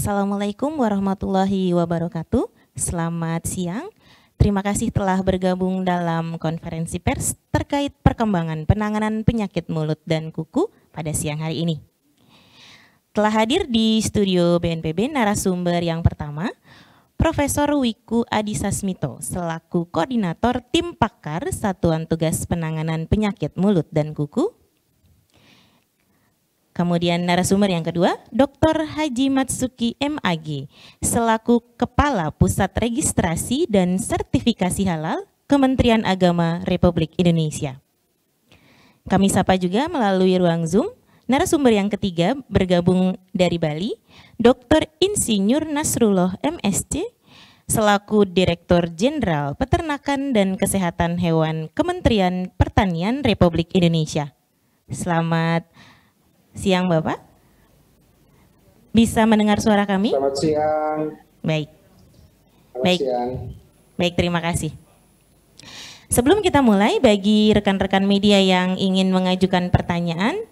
Assalamualaikum warahmatullahi wabarakatuh. Selamat siang. Terima kasih telah bergabung dalam konferensi pers terkait perkembangan penanganan penyakit mulut dan kuku pada siang hari ini. Telah hadir di studio BNPB narasumber yang pertama, Profesor Wiku Adhisa Smito selaku Koordinator Tim Pakar Satuan Tugas Penanganan Penyakit Mulut dan Kuku. Kemudian narasumber yang kedua, Dr. Haji Matsuki MAG, selaku Kepala Pusat Registrasi dan Sertifikasi Halal Kementerian Agama Republik Indonesia. Kami sapa juga melalui ruang Zoom, narasumber yang ketiga bergabung dari Bali, Dr. Insinyur Nasrullah MSc, selaku Direktur Jenderal Peternakan dan Kesehatan Hewan Kementerian Pertanian Republik Indonesia. Selamat siang Bapak, bisa mendengar suara kami? Selamat siang. Baik. Selamat siang. Baik, terima kasih. Sebelum kita mulai, bagi rekan-rekan media yang ingin mengajukan pertanyaan,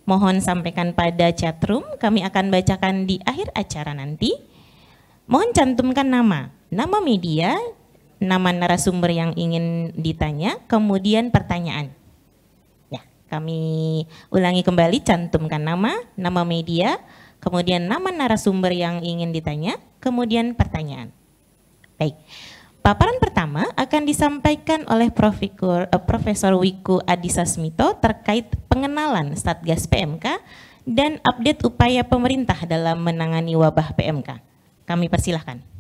mohon sampaikan pada chatroom, kami akan bacakan di akhir acara nanti. Mohon cantumkan nama media, nama narasumber yang ingin ditanya, kemudian pertanyaan. Kami ulangi kembali, cantumkan nama media, kemudian nama narasumber yang ingin ditanya, kemudian pertanyaan. Baik, paparan pertama akan disampaikan oleh Profesor Wiku Adhisa Smito terkait pengenalan Satgas PMK dan update upaya pemerintah dalam menangani wabah PMK. Kami persilahkan.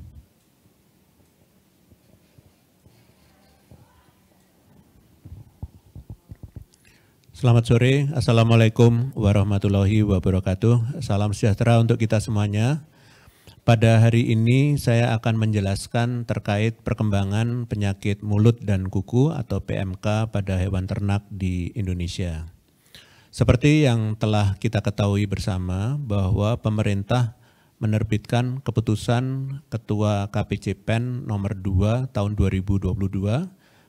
Selamat sore, Assalamualaikum warahmatullahi wabarakatuh. Salam sejahtera untuk kita semuanya. Pada hari ini saya akan menjelaskan terkait perkembangan penyakit mulut dan kuku atau PMK pada hewan ternak di Indonesia. Seperti yang telah kita ketahui bersama bahwa pemerintah menerbitkan keputusan Ketua KPCPEN nomor 2 tahun 2022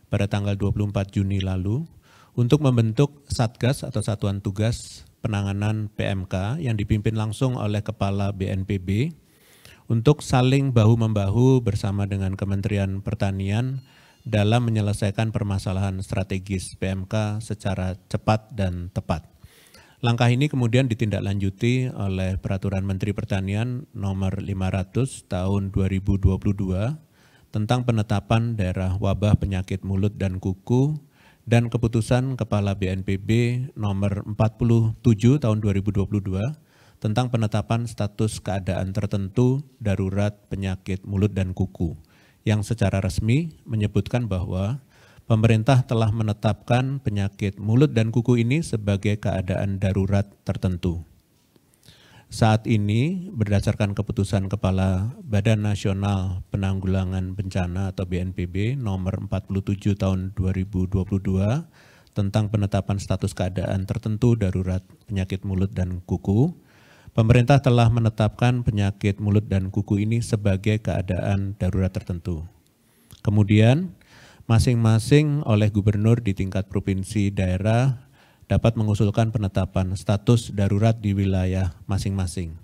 pada tanggal 24 Juni lalu untuk membentuk Satgas atau Satuan Tugas Penanganan PMK yang dipimpin langsung oleh Kepala BNPB untuk saling bahu-membahu bersama dengan Kementerian Pertanian dalam menyelesaikan permasalahan strategis PMK secara cepat dan tepat. Langkah ini kemudian ditindaklanjuti oleh Peraturan Menteri Pertanian nomor 500 tahun 2022 tentang penetapan daerah wabah penyakit mulut dan kuku dan keputusan Kepala BNPB nomor 47 tahun 2022 tentang penetapan status keadaan tertentu darurat penyakit mulut dan kuku yang secara resmi menyebutkan bahwa pemerintah telah menetapkan penyakit mulut dan kuku ini sebagai keadaan darurat tertentu. Saat ini berdasarkan keputusan Kepala Badan Nasional Penanggulangan Bencana atau BNPB nomor 47 tahun 2022 tentang penetapan status keadaan tertentu darurat penyakit mulut dan kuku, pemerintah telah menetapkan penyakit mulut dan kuku ini sebagai keadaan darurat tertentu. Kemudian masing-masing oleh gubernur di tingkat provinsi daerah dapat mengusulkan penetapan status darurat di wilayah masing-masing.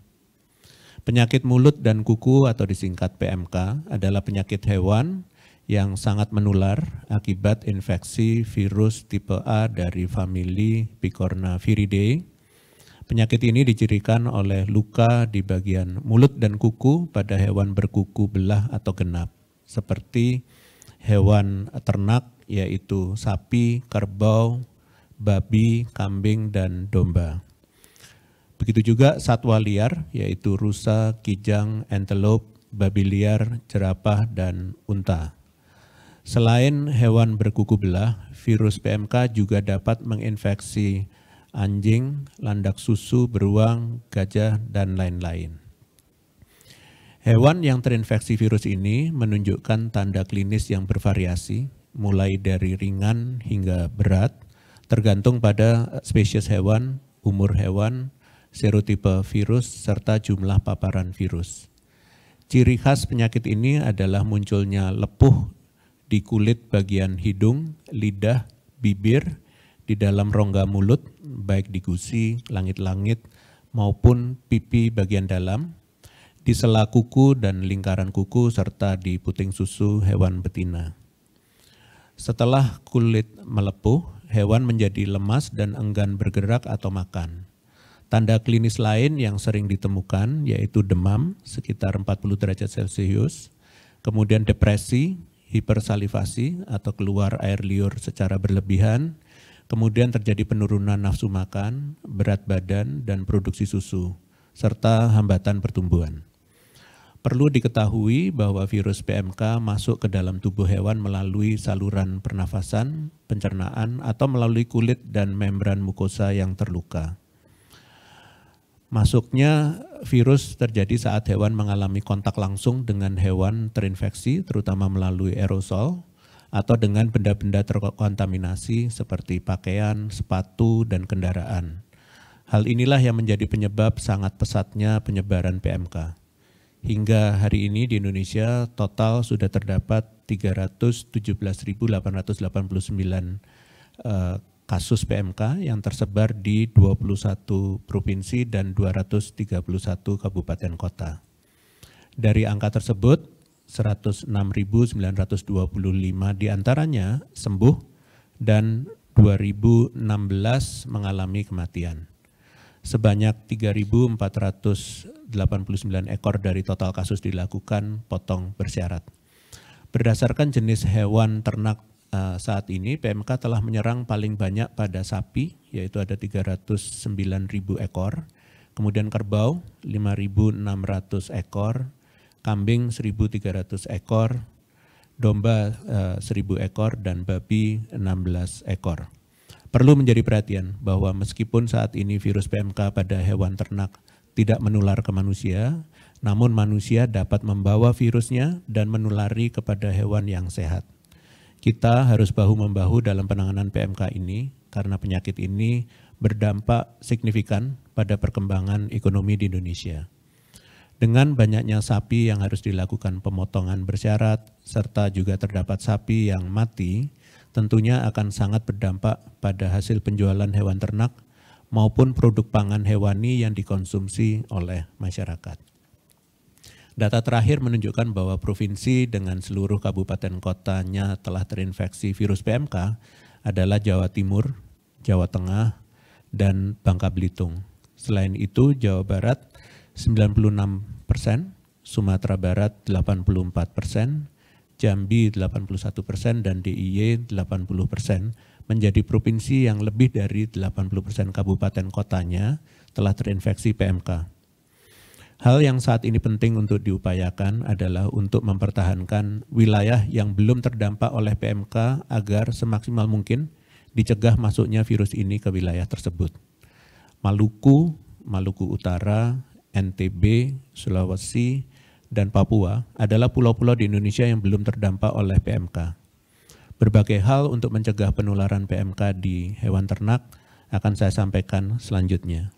Penyakit mulut dan kuku atau disingkat PMK adalah penyakit hewan yang sangat menular akibat infeksi virus tipe A dari famili Picornaviridae. Penyakit ini dicirikan oleh luka di bagian mulut dan kuku pada hewan berkuku belah atau genap, seperti hewan ternak yaitu sapi, kerbau, babi, kambing, dan domba. Begitu juga satwa liar yaitu rusa, kijang, antelope, babi liar, jerapah, dan unta. Selain hewan berkuku belah, virus PMK juga dapat menginfeksi anjing, landak susu, beruang, gajah, dan lain-lain. Hewan yang terinfeksi virus ini menunjukkan tanda klinis yang bervariasi, mulai dari ringan hingga berat, tergantung pada spesies hewan, umur hewan, serotipe virus, serta jumlah paparan virus. Ciri khas penyakit ini adalah munculnya lepuh di kulit bagian hidung, lidah, bibir, di dalam rongga mulut, baik di gusi, langit-langit, maupun pipi bagian dalam, di sela kuku dan lingkaran kuku, serta di puting susu hewan betina. Setelah kulit melepuh, hewan menjadi lemas dan enggan bergerak atau makan. Tanda klinis lain yang sering ditemukan yaitu demam sekitar 40 derajat Celcius, kemudian depresi, hipersalivasi atau keluar air liur secara berlebihan, kemudian terjadi penurunan nafsu makan, berat badan, dan produksi susu, serta hambatan pertumbuhan. Perlu diketahui bahwa virus PMK masuk ke dalam tubuh hewan melalui saluran pernafasan, pencernaan, atau melalui kulit dan membran mukosa yang terluka. Masuknya virus terjadi saat hewan mengalami kontak langsung dengan hewan terinfeksi, terutama melalui aerosol, atau dengan benda-benda terkontaminasi seperti pakaian, sepatu, dan kendaraan. Hal inilah yang menjadi penyebab sangat pesatnya penyebaran PMK. Hingga hari ini di Indonesia total sudah terdapat 317.889 kasus PMK yang tersebar di 21 provinsi dan 231 kabupaten kota. Dari angka tersebut, 106.925 diantaranya sembuh dan 2.016 mengalami kematian. Sebanyak 3.489 ekor dari total kasus dilakukan potong bersyarat. Berdasarkan jenis hewan ternak saat ini, PMK telah menyerang paling banyak pada sapi, yaitu ada 309.000 ekor, kemudian kerbau 5.600 ekor, kambing 1.300 ekor, domba 1.000 ekor, dan babi 16 ekor. Perlu menjadi perhatian bahwa meskipun saat ini virus PMK pada hewan ternak tidak menular ke manusia, namun manusia dapat membawa virusnya dan menulari kepada hewan yang sehat. Kita harus bahu-membahu dalam penanganan PMK ini karena penyakit ini berdampak signifikan pada perkembangan ekonomi di Indonesia. Dengan banyaknya sapi yang harus dilakukan pemotongan bersyarat, serta juga terdapat sapi yang mati, tentunya akan sangat berdampak pada hasil penjualan hewan ternak maupun produk pangan hewani yang dikonsumsi oleh masyarakat. Data terakhir menunjukkan bahwa provinsi dengan seluruh kabupaten kotanya telah terinfeksi virus PMK adalah Jawa Timur, Jawa Tengah, dan Bangka Belitung. Selain itu, Jawa Barat 96%, Sumatera Barat 84%, Jambi 81%, dan DIY 80% menjadi provinsi yang lebih dari 80% kabupaten kotanya telah terinfeksi PMK. Hal yang saat ini penting untuk diupayakan adalah untuk mempertahankan wilayah yang belum terdampak oleh PMK agar semaksimal mungkin dicegah masuknya virus ini ke wilayah tersebut. Maluku, Maluku Utara, NTB, Sulawesi, dan Papua adalah pulau-pulau di Indonesia yang belum terdampak oleh PMK. Berbagai hal untuk mencegah penularan PMK di hewan ternak akan saya sampaikan selanjutnya.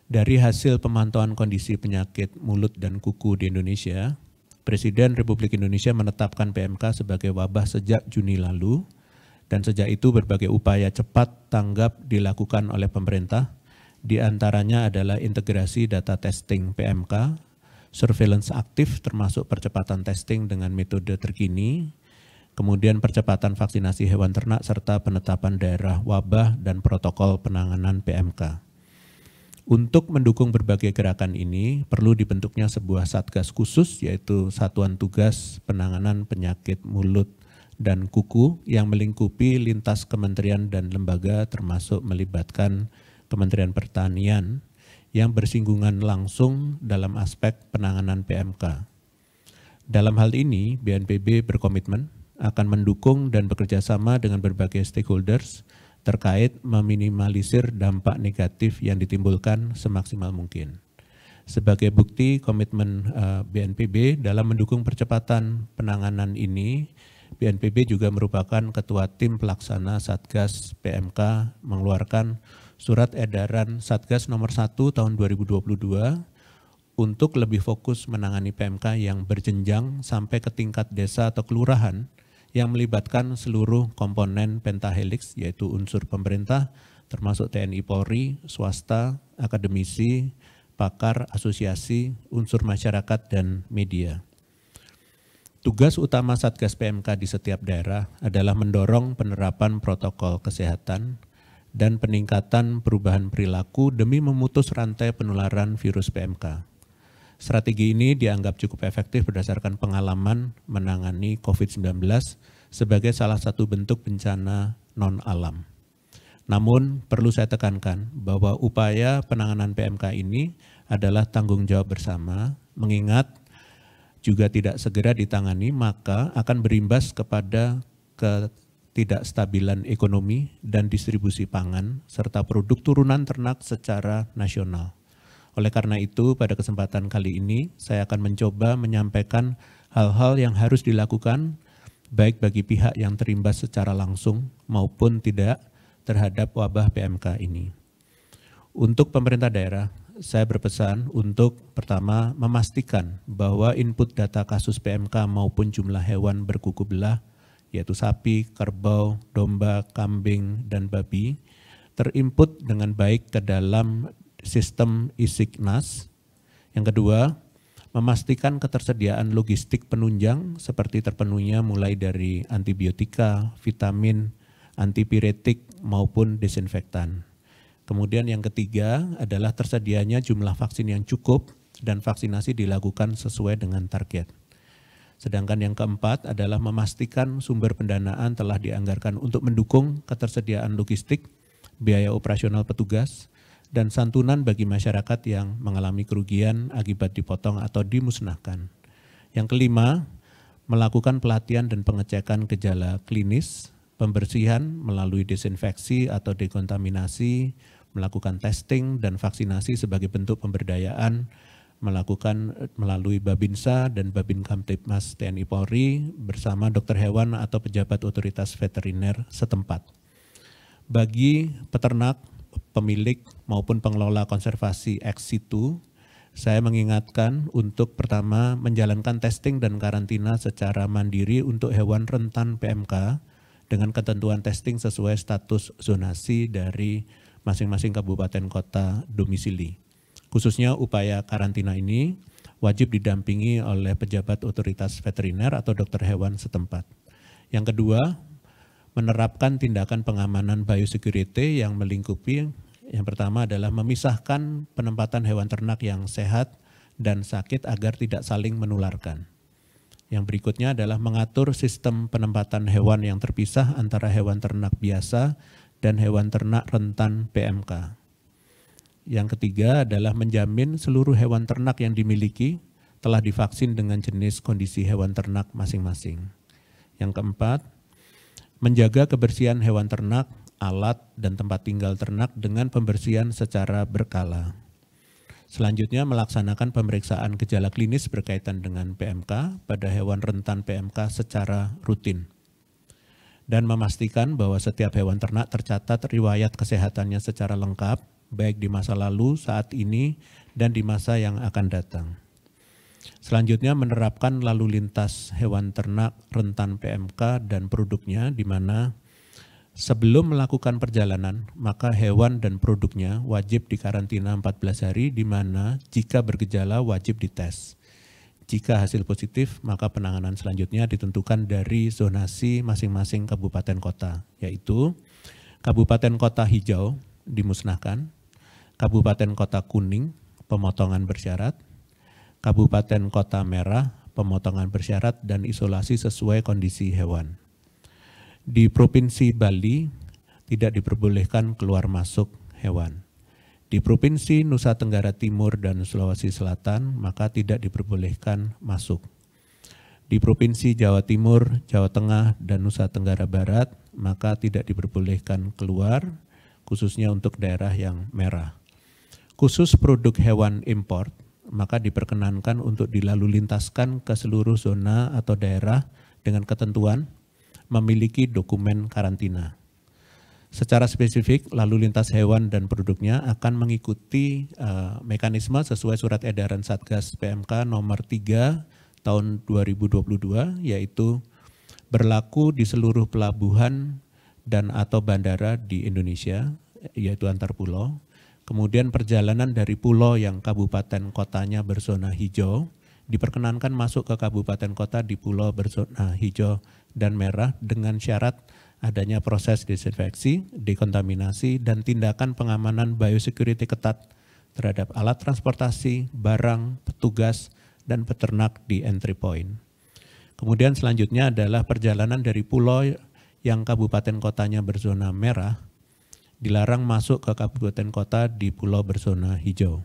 Dari hasil pemantauan kondisi penyakit mulut dan kuku di Indonesia, Presiden Republik Indonesia menetapkan PMK sebagai wabah sejak Juni lalu, dan sejak itu berbagai upaya cepat tanggap dilakukan oleh pemerintah, di antaranya adalah integrasi data testing PMK, surveillance aktif termasuk percepatan testing dengan metode terkini, kemudian percepatan vaksinasi hewan ternak serta penetapan daerah wabah dan protokol penanganan PMK. Untuk mendukung berbagai gerakan ini, perlu dibentuknya sebuah satgas khusus, yaitu Satuan Tugas Penanganan Penyakit Mulut dan Kuku yang melingkupi lintas kementerian dan lembaga termasuk melibatkan Kementerian Pertanian yang bersinggungan langsung dalam aspek penanganan PMK. Dalam hal ini, BNPB berkomitmen akan mendukung dan bekerjasama dengan berbagai stakeholders terkait meminimalisir dampak negatif yang ditimbulkan semaksimal mungkin. Sebagai bukti komitmen BNPB dalam mendukung percepatan penanganan ini, BNPB juga merupakan ketua tim pelaksana Satgas PMK mengeluarkan surat edaran Satgas nomor 1 tahun 2022 untuk lebih fokus menangani PMK yang berjenjang sampai ke tingkat desa atau kelurahan yang melibatkan seluruh komponen pentahelix, yaitu unsur pemerintah termasuk TNI Polri, swasta, akademisi, pakar, asosiasi, unsur masyarakat, dan media. Tugas utama Satgas PMK di setiap daerah adalah mendorong penerapan protokol kesehatan dan peningkatan perubahan perilaku demi memutus rantai penularan virus PMK. Strategi ini dianggap cukup efektif berdasarkan pengalaman menangani COVID-19 sebagai salah satu bentuk bencana non-alam. Namun perlu saya tekankan bahwa upaya penanganan PMK ini adalah tanggung jawab bersama, mengingat juga tidak segera ditangani maka akan berimbas kepada ketidakstabilan ekonomi dan distribusi pangan serta produk turunan ternak secara nasional. Oleh karena itu pada kesempatan kali ini saya akan mencoba menyampaikan hal-hal yang harus dilakukan baik bagi pihak yang terimbas secara langsung maupun tidak terhadap wabah PMK ini. Untuk pemerintah daerah, saya berpesan untuk pertama memastikan bahwa input data kasus PMK maupun jumlah hewan berkuku belah, yaitu sapi, kerbau, domba, kambing, dan babi, terinput dengan baik ke dalam sistem ISIGNAS. Yang kedua, memastikan ketersediaan logistik penunjang seperti terpenuhinya mulai dari antibiotika, vitamin, antipiretik maupun desinfektan. Kemudian yang ketiga adalah tersedianya jumlah vaksin yang cukup dan vaksinasi dilakukan sesuai dengan target. Sedangkan yang keempat adalah memastikan sumber pendanaan telah dianggarkan untuk mendukung ketersediaan logistik, biaya operasional petugas, dan santunan bagi masyarakat yang mengalami kerugian akibat dipotong atau dimusnahkan. Yang kelima, melakukan pelatihan dan pengecekan gejala klinis, pembersihan melalui desinfeksi atau dekontaminasi, melakukan testing dan vaksinasi sebagai bentuk pemberdayaan, melakukan melalui Babinsa dan Babin Kamtibmas TNI Polri bersama dokter hewan atau pejabat otoritas veteriner setempat. Bagi peternak, pemilik maupun pengelola konservasi ex situ, saya mengingatkan untuk pertama menjalankan testing dan karantina secara mandiri untuk hewan rentan PMK dengan ketentuan testing sesuai status zonasi dari masing-masing kabupaten kota domisili. Khususnya upaya karantina ini wajib didampingi oleh pejabat otoritas veteriner atau dokter hewan setempat. Yang kedua, menerapkan tindakan pengamanan biosecurity yang melingkupi. Yang pertama adalah memisahkan penempatan hewan ternak yang sehat dan sakit agar tidak saling menularkan. Yang berikutnya adalah mengatur sistem penempatan hewan yang terpisah antara hewan ternak biasa dan hewan ternak rentan PMK. Yang ketiga adalah menjamin seluruh hewan ternak yang dimiliki telah divaksin dengan jenis kondisi hewan ternak masing-masing. Yang keempat, menjaga kebersihan hewan ternak, alat, dan tempat tinggal ternak dengan pembersihan secara berkala. Selanjutnya melaksanakan pemeriksaan gejala klinis berkaitan dengan PMK pada hewan rentan PMK secara rutin. Dan memastikan bahwa setiap hewan ternak tercatat riwayat kesehatannya secara lengkap, baik di masa lalu, saat ini, dan di masa yang akan datang. Selanjutnya menerapkan lalu lintas hewan ternak rentan PMK dan produknya di mana sebelum melakukan perjalanan, maka hewan dan produknya wajib dikarantina 14 hari di mana jika bergejala wajib dites. Jika hasil positif, maka penanganan selanjutnya ditentukan dari zonasi masing-masing kabupaten kota, yaitu kabupaten kota hijau dimusnahkan, kabupaten kota kuning pemotongan bersyarat, kabupaten kota merah pemotongan bersyarat dan isolasi sesuai kondisi hewan. Di Provinsi Bali tidak diperbolehkan keluar masuk hewan. Di Provinsi Nusa Tenggara Timur dan Sulawesi Selatan maka tidak diperbolehkan masuk. Di Provinsi Jawa Timur, Jawa Tengah, dan Nusa Tenggara Barat maka tidak diperbolehkan keluar, khususnya untuk daerah yang merah. Khusus produk hewan import maka diperkenankan untuk dilalu lintaskan ke seluruh zona atau daerah dengan ketentuan memiliki dokumen karantina. Secara spesifik, lalu lintas hewan dan produknya akan mengikuti mekanisme sesuai surat edaran Satgas PMK nomor 3 tahun 2022, yaitu berlaku di seluruh pelabuhan dan atau bandara di Indonesia, yaitu antar pulau. Kemudian perjalanan dari pulau yang kabupaten kotanya berzona hijau diperkenankan masuk ke kabupaten kota di pulau berzona hijau dan merah dengan syarat adanya proses desinfeksi, dekontaminasi, dan tindakan pengamanan biosecurity ketat terhadap alat transportasi, barang, petugas, dan peternak di entry point. Kemudian selanjutnya adalah perjalanan dari pulau yang kabupaten kotanya berzona merah dilarang masuk ke kabupaten kota di pulau berzona hijau.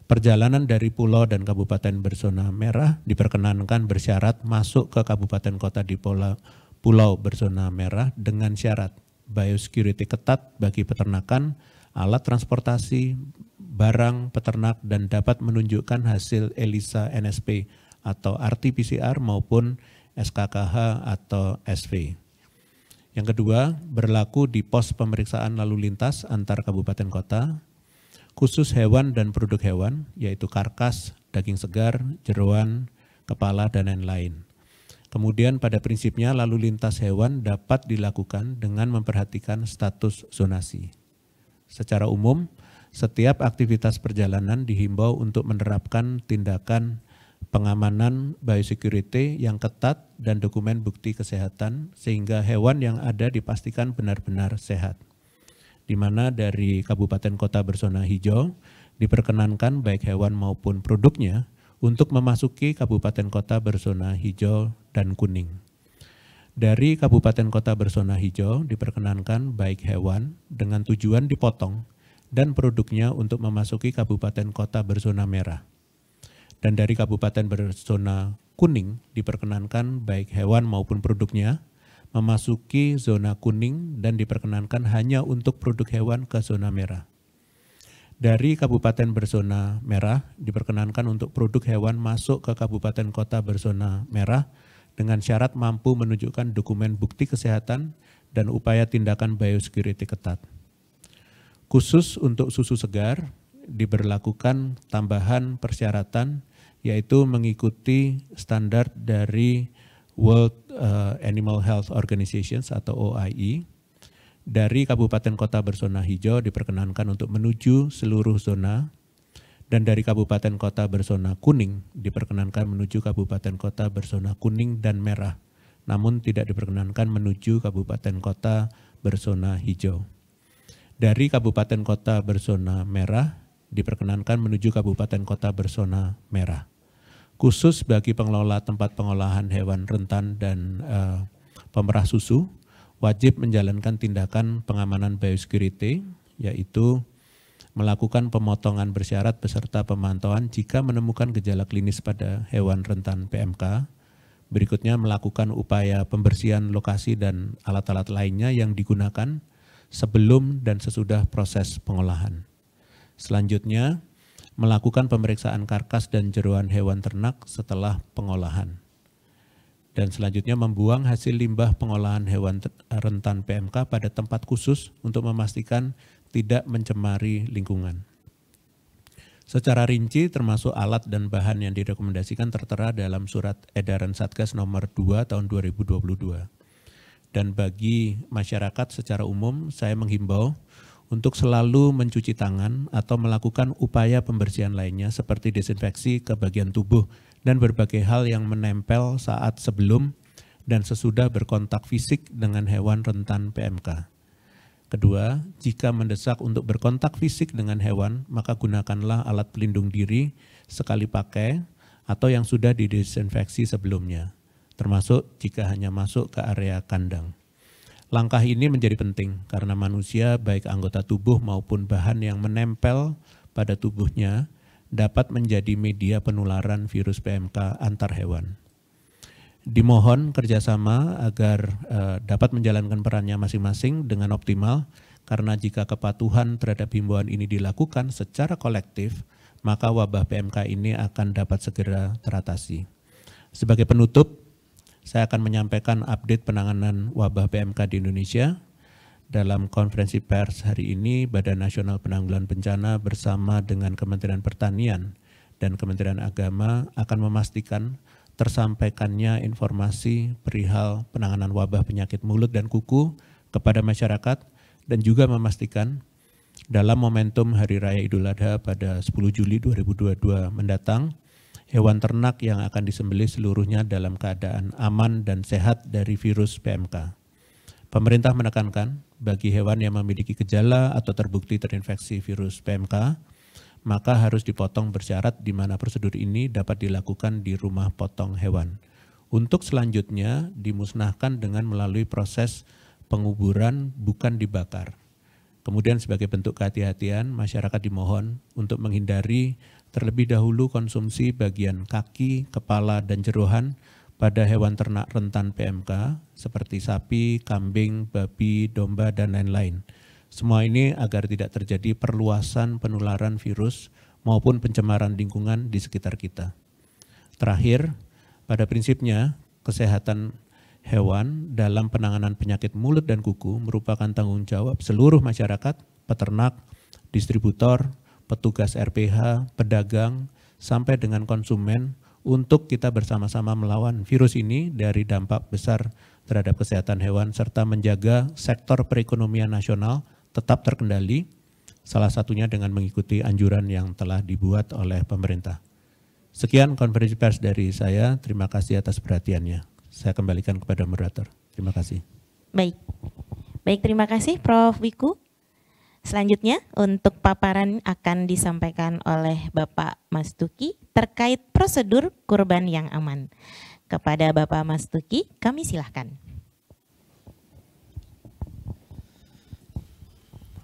Perjalanan dari pulau dan kabupaten berzona merah diperkenankan bersyarat masuk ke kabupaten kota di pulau berzona merah dengan syarat biosecurity ketat bagi peternakan, alat transportasi, barang, peternak, dan dapat menunjukkan hasil ELISA NSP atau RT-PCR maupun SKKH atau SV. Yang kedua, berlaku di pos pemeriksaan lalu lintas antar kabupaten kota, khusus hewan dan produk hewan, yaitu karkas, daging segar, jeroan, kepala, dan lain-lain. Kemudian pada prinsipnya lalu lintas hewan dapat dilakukan dengan memperhatikan status zonasi. Secara umum, setiap aktivitas perjalanan dihimbau untuk menerapkan tindakan pengamanan biosecurity yang ketat dan dokumen bukti kesehatan sehingga hewan yang ada dipastikan benar-benar sehat. Di mana dari kabupaten kota berzona hijau diperkenankan baik hewan maupun produknya untuk memasuki kabupaten kota berzona hijau dan kuning. Dari kabupaten kota berzona hijau diperkenankan baik hewan dengan tujuan dipotong dan produknya untuk memasuki kabupaten kota berzona merah. Dan dari kabupaten berzona kuning diperkenankan baik hewan maupun produknya memasuki zona kuning dan diperkenankan hanya untuk produk hewan ke zona merah. Dari kabupaten berzona merah diperkenankan untuk produk hewan masuk ke kabupaten kota berzona merah dengan syarat mampu menunjukkan dokumen bukti kesehatan dan upaya tindakan biosecurity ketat. Khusus untuk susu segar diberlakukan tambahan persyaratan yaitu mengikuti standar dari World Animal Health Organizations atau OIE. Dari kabupaten kota berzona hijau diperkenankan untuk menuju seluruh zona, dan dari kabupaten kota berzona kuning diperkenankan menuju kabupaten kota berzona kuning dan merah, namun tidak diperkenankan menuju kabupaten kota berzona hijau. Dari kabupaten kota berzona merah diperkenankan menuju kabupaten kota berzona merah. Khusus bagi pengelola tempat pengolahan hewan rentan dan pemerah susu, wajib menjalankan tindakan pengamanan biosecurity, yaitu melakukan pemotongan bersyarat beserta pemantauan jika menemukan gejala klinis pada hewan rentan PMK. Berikutnya melakukan upaya pembersihan lokasi dan alat-alat lainnya yang digunakan sebelum dan sesudah proses pengolahan. Selanjutnya, melakukan pemeriksaan karkas dan jeroan hewan ternak setelah pengolahan. Dan selanjutnya membuang hasil limbah pengolahan hewan rentan PMK pada tempat khusus untuk memastikan tidak mencemari lingkungan. Secara rinci termasuk alat dan bahan yang direkomendasikan tertera dalam surat edaran Satgas nomor 2 tahun 2022. Dan bagi masyarakat secara umum saya menghimbau untuk selalu mencuci tangan atau melakukan upaya pembersihan lainnya seperti desinfeksi ke bagian tubuh dan berbagai hal yang menempel saat sebelum dan sesudah berkontak fisik dengan hewan rentan PMK. Kedua, jika mendesak untuk berkontak fisik dengan hewan, maka gunakanlah alat pelindung diri sekali pakai atau yang sudah didesinfeksi sebelumnya, termasuk jika hanya masuk ke area kandang. Langkah ini menjadi penting karena manusia baik anggota tubuh maupun bahan yang menempel pada tubuhnya dapat menjadi media penularan virus PMK antar hewan. Dimohon kerjasama agar dapat menjalankan perannya masing-masing dengan optimal karena jika kepatuhan terhadap himbauan ini dilakukan secara kolektif, maka wabah PMK ini akan dapat segera teratasi. Sebagai penutup, saya akan menyampaikan update penanganan wabah PMK di Indonesia. Dalam konferensi pers hari ini, Badan Nasional Penanggulangan Bencana bersama dengan Kementerian Pertanian dan Kementerian Agama akan memastikan tersampaikannya informasi perihal penanganan wabah penyakit mulut dan kuku kepada masyarakat dan juga memastikan dalam momentum Hari Raya Idul Adha pada 10 Juli 2022 mendatang, hewan ternak yang akan disembelih seluruhnya dalam keadaan aman dan sehat dari virus PMK. Pemerintah menekankan bagi hewan yang memiliki gejala atau terbukti terinfeksi virus PMK, maka harus dipotong bersyarat di mana prosedur ini dapat dilakukan di rumah potong hewan. Untuk selanjutnya dimusnahkan dengan melalui proses penguburan, bukan dibakar. Kemudian sebagai bentuk kehati-hatian, masyarakat dimohon untuk menghindari terlebih dahulu konsumsi bagian kaki, kepala, dan jeroan pada hewan ternak rentan PMK seperti sapi, kambing, babi, domba, dan lain-lain. Semua ini agar tidak terjadi perluasan penularan virus maupun pencemaran lingkungan di sekitar kita. Terakhir, pada prinsipnya kesehatan hewan dalam penanganan penyakit mulut dan kuku merupakan tanggung jawab seluruh masyarakat, peternak, distributor, petugas RPH, pedagang, sampai dengan konsumen untuk kita bersama-sama melawan virus ini dari dampak besar terhadap kesehatan hewan serta menjaga sektor perekonomian nasional tetap terkendali, salah satunya dengan mengikuti anjuran yang telah dibuat oleh pemerintah. Sekian konferensi pers dari saya, terima kasih atas perhatiannya. Saya kembalikan kepada moderator. Terima kasih. Baik, terima kasih Prof. Wiku. Selanjutnya untuk paparan akan disampaikan oleh Bapak Mas Tuki terkait prosedur kurban yang aman. Kepada Bapak Mas Tuki, kami silahkan.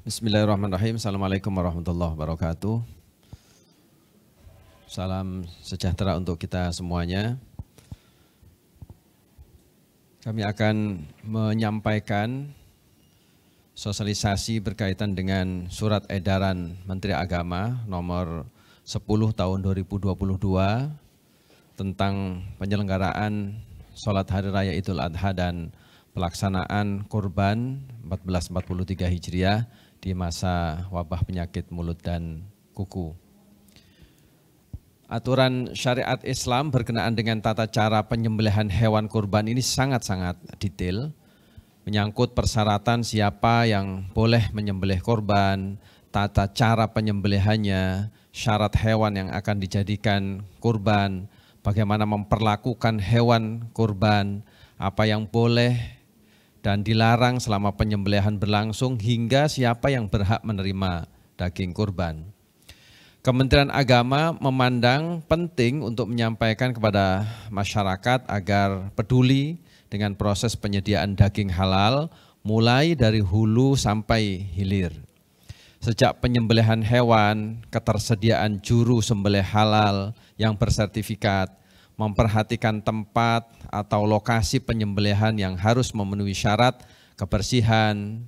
Bismillahirrahmanirrahim. Assalamualaikum warahmatullahi wabarakatuh. Salam sejahtera untuk kita semuanya. Kami akan menyampaikan sosialisasi berkaitan dengan surat edaran Menteri Agama nomor 10 tahun 2022 tentang penyelenggaraan sholat Hari Raya Idul Adha dan pelaksanaan kurban 1443 Hijriah di masa wabah penyakit mulut dan kuku. Aturan syariat Islam berkenaan dengan tata cara penyembelihan hewan kurban ini sangat-sangat detail, menyangkut persyaratan siapa yang boleh menyembelih korban, tata cara penyembelihannya, syarat hewan yang akan dijadikan kurban, bagaimana memperlakukan hewan kurban, apa yang boleh dan dilarang selama penyembelihan berlangsung, hingga siapa yang berhak menerima daging kurban. Kementerian Agama memandang penting untuk menyampaikan kepada masyarakat agar peduli dengan proses penyediaan daging halal mulai dari hulu sampai hilir. Sejak penyembelihan hewan, ketersediaan juru sembelih halal yang bersertifikat, memperhatikan tempat atau lokasi penyembelihan yang harus memenuhi syarat kebersihan,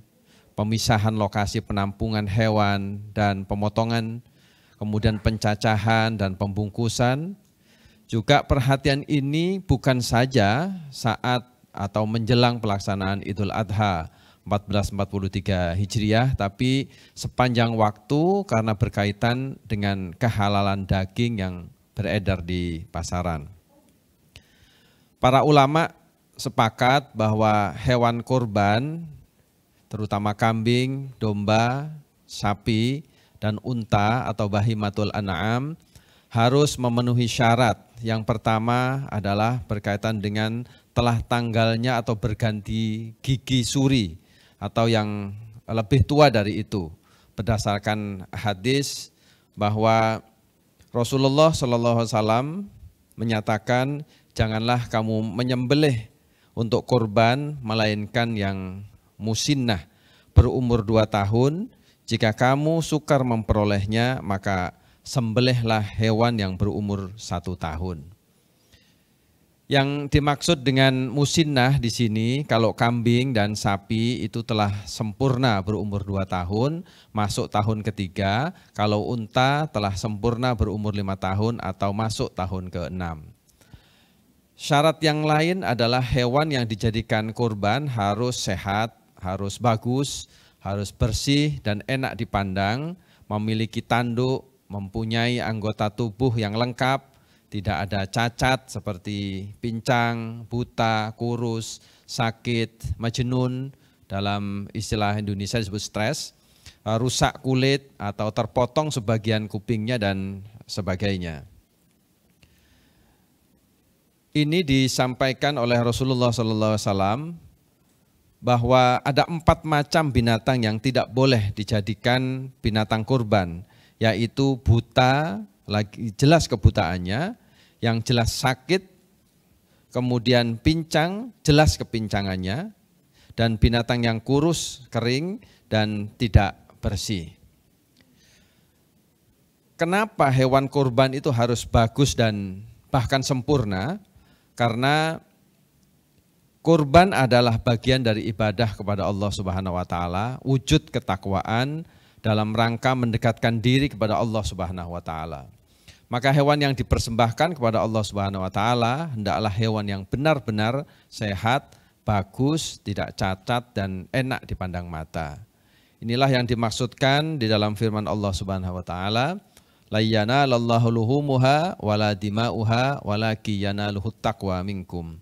pemisahan lokasi penampungan hewan dan pemotongan, kemudian pencacahan dan pembungkusan. Juga perhatian ini bukan saja saat atau menjelang pelaksanaan Idul Adha 1443 Hijriah, tapi sepanjang waktu karena berkaitan dengan kehalalan daging yang beredar di pasaran. Para ulama sepakat bahwa hewan kurban, terutama kambing, domba, sapi, dan unta atau bahimatul an'am, harus memenuhi syarat. Yang pertama adalah berkaitan dengan telah tanggalnya atau berganti gigi suri atau yang lebih tua dari itu. Berdasarkan hadis bahwa Rasulullah SAW menyatakan, janganlah kamu menyembelih untuk kurban melainkan yang musinnah berumur 2 tahun. Jika kamu sukar memperolehnya, maka sembelihlah hewan yang berumur 1 tahun. Yang dimaksud dengan musinnah di sini, kalau kambing dan sapi itu telah sempurna berumur 2 tahun, masuk tahun ketiga. Kalau unta telah sempurna berumur 5 tahun atau masuk tahun ke-6. Syarat yang lain adalah hewan yang dijadikan kurban harus sehat, harus bagus, harus bersih dan enak dipandang, memiliki tanduk, mempunyai anggota tubuh yang lengkap, tidak ada cacat seperti pincang, buta, kurus, sakit, majnun, dalam istilah Indonesia disebut stres, rusak kulit atau terpotong sebagian kupingnya dan sebagainya. Ini disampaikan oleh Rasulullah SAW bahwa ada 4 macam binatang yang tidak boleh dijadikan binatang kurban, yaitu buta, lagi jelas kebutaannya, yang jelas sakit, kemudian pincang, jelas kepincangannya, dan binatang yang kurus, kering, dan tidak bersih. Kenapa hewan kurban itu harus bagus dan bahkan sempurna? Karena kurban adalah bagian dari ibadah kepada Allah Subhanahu wa taala, wujud ketakwaan dalam rangka mendekatkan diri kepada Allah Subhanahu wa taala. Maka hewan yang dipersembahkan kepada Allah Subhanahu wa taala hendaklah hewan yang benar-benar sehat, bagus, tidak cacat dan enak dipandang mata. Inilah yang dimaksudkan di dalam firman Allah Subhanahu wa taala, la yanalallahu luhumuha wala dima'uha walaki yanaluhut taqwa minkum.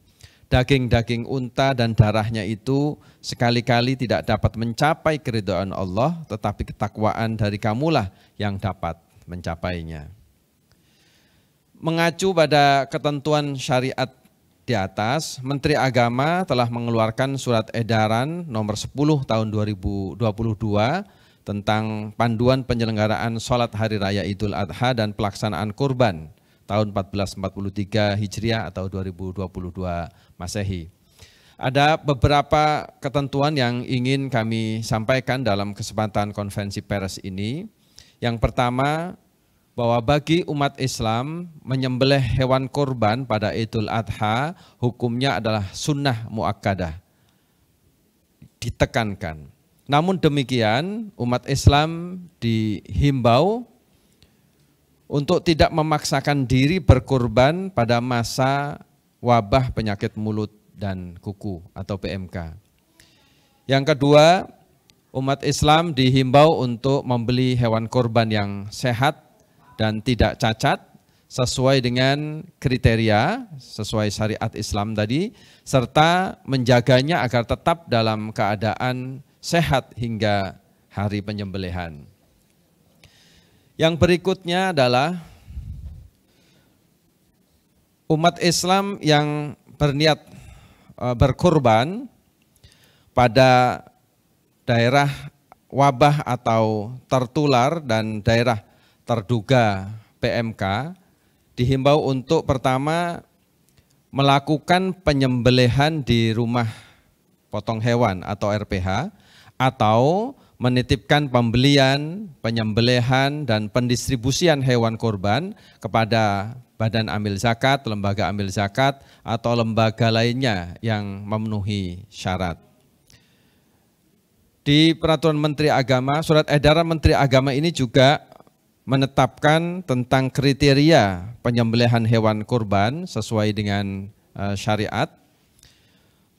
Daging-daging unta dan darahnya itu sekali-kali tidak dapat mencapai keridhaan Allah, tetapi ketakwaan dari kamulah yang dapat mencapainya. Mengacu pada ketentuan syariat di atas, Menteri Agama telah mengeluarkan surat edaran nomor 10 tahun 2022 tentang panduan penyelenggaraan sholat hari raya Idul Adha dan pelaksanaan kurban tahun 1443 Hijriah atau 2022 Masehi. Ada beberapa ketentuan yang ingin kami sampaikan dalam kesempatan konferensi pers ini. Yang pertama, bahwa bagi umat Islam menyembelih hewan kurban pada Idul Adha hukumnya adalah sunnah muakkadah, ditekankan. Namun demikian, umat Islam dihimbau untuk tidak memaksakan diri berkurban pada masa wabah penyakit mulut dan kuku atau PMK. Yang kedua, umat Islam dihimbau untuk membeli hewan kurban yang sehat dan tidak cacat sesuai dengan kriteria, sesuai syariat Islam tadi, serta menjaganya agar tetap dalam keadaan sehat hingga hari penyembelihan. Yang berikutnya adalah umat Islam yang berniat berkurban pada daerah wabah atau tertular dan daerah terduga PMK dihimbau untuk pertama melakukan penyembelihan di rumah potong hewan atau RPH atau menitipkan pembelian, penyembelihan dan pendistribusian hewan kurban kepada Badan Amil Zakat, lembaga amil zakat atau lembaga lainnya yang memenuhi syarat. Di peraturan Menteri Agama, surat edaran Menteri Agama ini juga menetapkan tentang kriteria penyembelihan hewan kurban sesuai dengan syariat.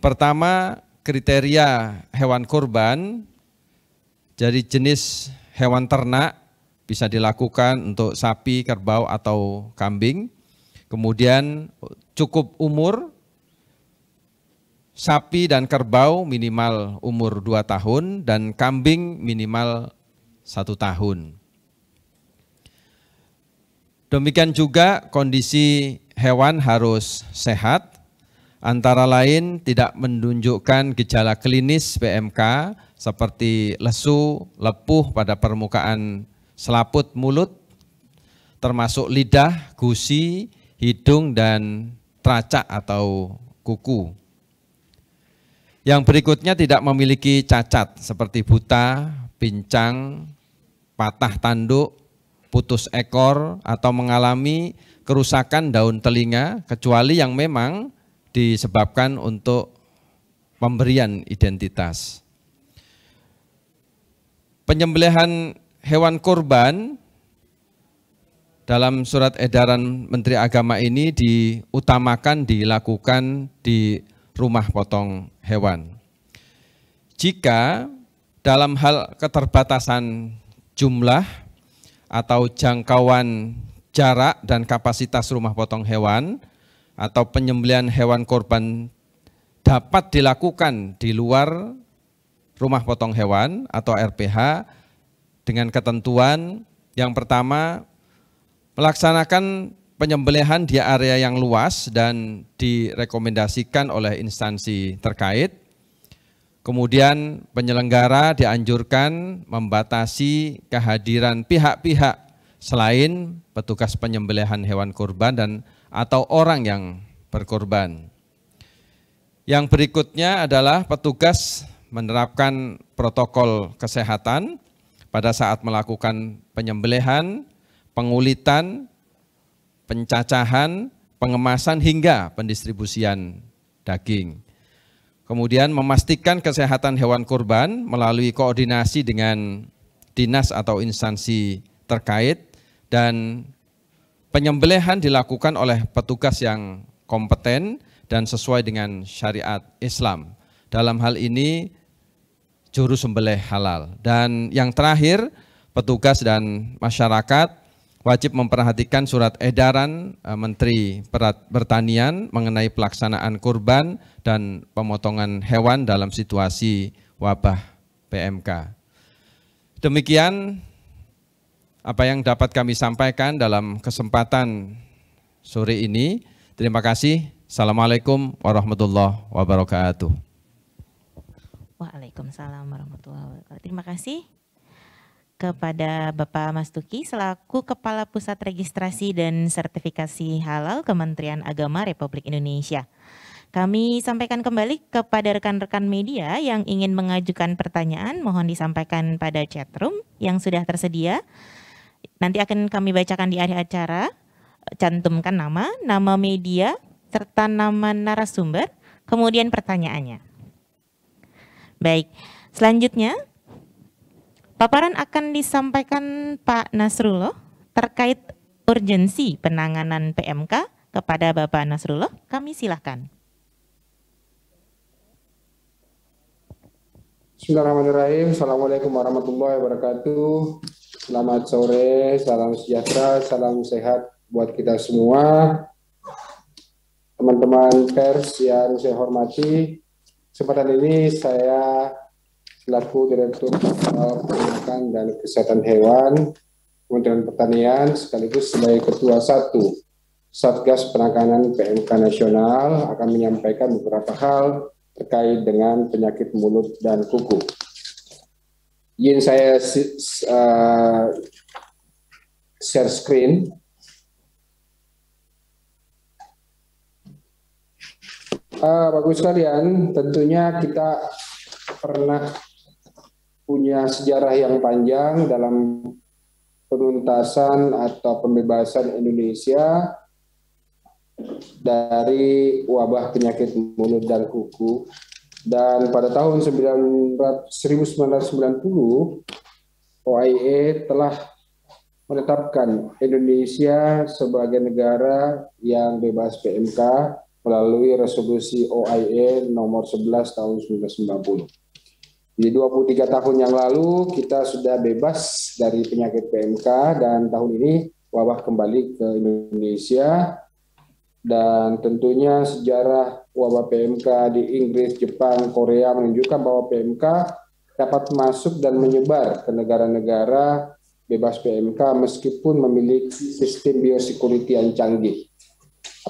Pertama, kriteria hewan kurban jadi jenis hewan ternak bisa dilakukan untuk sapi, kerbau atau kambing. Kemudian cukup umur, sapi dan kerbau minimal umur 2 tahun dan kambing minimal 1 tahun. Demikian juga kondisi hewan harus sehat, antara lain tidak menunjukkan gejala klinis PMK seperti lesu, lepuh pada permukaan selaput mulut, termasuk lidah, gusi, hidung, dan teracak atau kuku. Yang berikutnya tidak memiliki cacat seperti buta, pincang, patah tanduk, putus ekor, atau mengalami kerusakan daun telinga, kecuali yang memang disebabkan untuk pemberian identitas. Penyembelihan hewan kurban dalam surat edaran Menteri Agama ini diutamakan dilakukan di rumah potong hewan. Jika dalam hal keterbatasan jumlah atau jangkauan jarak dan kapasitas rumah potong hewan atau penyembelihan hewan kurban dapat dilakukan di luar rumah potong hewan atau RPH, dengan ketentuan yang pertama, melaksanakan penyembelihan di area yang luas dan direkomendasikan oleh instansi terkait. Kemudian penyelenggara dianjurkan membatasi kehadiran pihak-pihak selain petugas penyembelihan hewan kurban dan atau orang yang berkorban. Yang berikutnya adalah petugas menerapkan protokol kesehatan pada saat melakukan penyembelihan, pengulitan, pencacahan, pengemasan hingga pendistribusian daging. Kemudian memastikan kesehatan hewan kurban melalui koordinasi dengan dinas atau instansi terkait dan penyembelihan dilakukan oleh petugas yang kompeten dan sesuai dengan syariat Islam. Dalam hal ini juru sembelih halal. Dan yang terakhir, petugas dan masyarakat wajib memperhatikan surat edaran Menteri Pertanian mengenai pelaksanaan kurban dan pemotongan hewan dalam situasi wabah PMK. Demikian apa yang dapat kami sampaikan dalam kesempatan sore ini. Terima kasih. Assalamualaikum warahmatullahi wabarakatuh. Waalaikumsalam warahmatullahi wabarakatuh. Terima kasih kepada Bapak Mas Tuki selaku Kepala Pusat Registrasi dan Sertifikasi Halal Kementerian Agama Republik Indonesia. Kami sampaikan kembali kepada rekan-rekan media yang ingin mengajukan pertanyaan, mohon disampaikan pada chatroom yang sudah tersedia. Nanti akan kami bacakan di akhir acara, cantumkan nama media, serta nama narasumber, kemudian pertanyaannya. Baik, selanjutnya paparan akan disampaikan Pak Nasrullah terkait urgensi penanganan PMK kepada Bapak Nasrullah. Kami silakan. Bismillahirrahmanirrahim. Assalamualaikum warahmatullahi wabarakatuh. Selamat sore, salam sejahtera, salam sehat buat kita semua. Teman-teman pers yang saya hormati, kesempatan ini saya selaku Direktur Peternakan dan Kesehatan Hewan Kementerian Pertanian sekaligus sebagai Ketua 1 Satgas Penanganan PMK Nasional akan menyampaikan beberapa hal terkait dengan penyakit mulut dan kuku. Izin saya share screen. Bagus sekalian, tentunya kita pernah punya sejarah yang panjang dalam penuntasan atau pembebasan Indonesia dari wabah penyakit mulut dan kuku. Dan pada tahun 1990, OIE telah menetapkan Indonesia sebagai negara yang bebas PMK melalui resolusi OIE nomor 11 tahun 1990. Di 23 tahun yang lalu kita sudah bebas dari penyakit PMK dan tahun ini wabah kembali ke Indonesia. Dan tentunya sejarah wabah PMK di Inggris, Jepang, Korea menunjukkan bahwa PMK dapat masuk dan menyebar ke negara-negara bebas PMK meskipun memiliki sistem biosecurity yang canggih.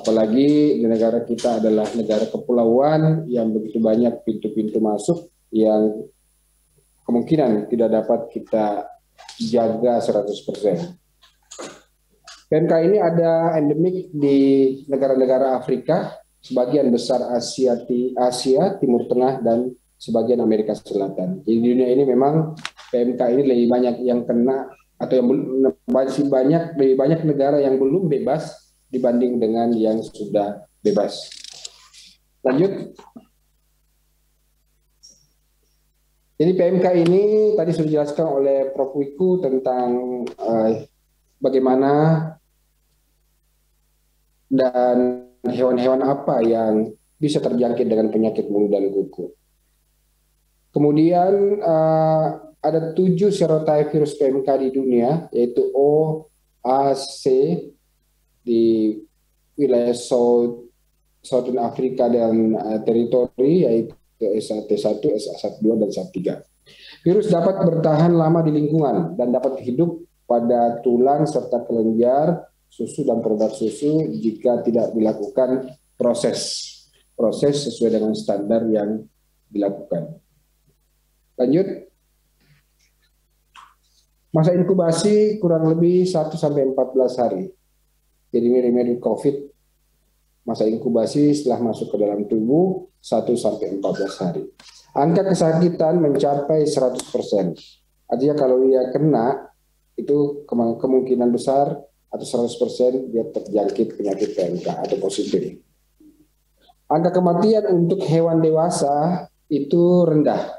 Apalagi di negara kita adalah negara kepulauan yang begitu banyak pintu-pintu masuk yang kemungkinan tidak dapat kita jaga 100%. PMK ini ada endemik di negara-negara Afrika, sebagian besar Asia, Timur Tengah, dan sebagian Amerika Selatan. Jadi di dunia ini memang PMK ini lebih banyak yang kena atau yang lebih banyak negara yang belum bebas dibanding dengan yang sudah bebas. Lanjut. Jadi PMK ini tadi sudah dijelaskan oleh Prof. Wiku tentang bagaimana dan hewan-hewan apa yang bisa terjangkit dengan penyakit mulut dan kuku. Kemudian ada 7 serotype virus PMK di dunia, yaitu O, A, C di wilayah Southern Africa dan teritori, yaitu S1T1, SA1-2, dan SA3. Virus dapat bertahan lama di lingkungan dan dapat hidup pada tulang serta kelenjar, susu dan produk susu jika tidak dilakukan proses sesuai dengan standar yang dilakukan. Lanjut. Masa inkubasi kurang lebih 1-14 hari. Jadi mirip-mirip COVID, masa inkubasi setelah masuk ke dalam tubuh 1-14 hari. Angka kesakitan mencapai 100%. Artinya kalau dia kena, itu kemungkinan besar atau 100% dia terjangkit penyakit PMK atau positif. Angka kematian untuk hewan dewasa itu rendah,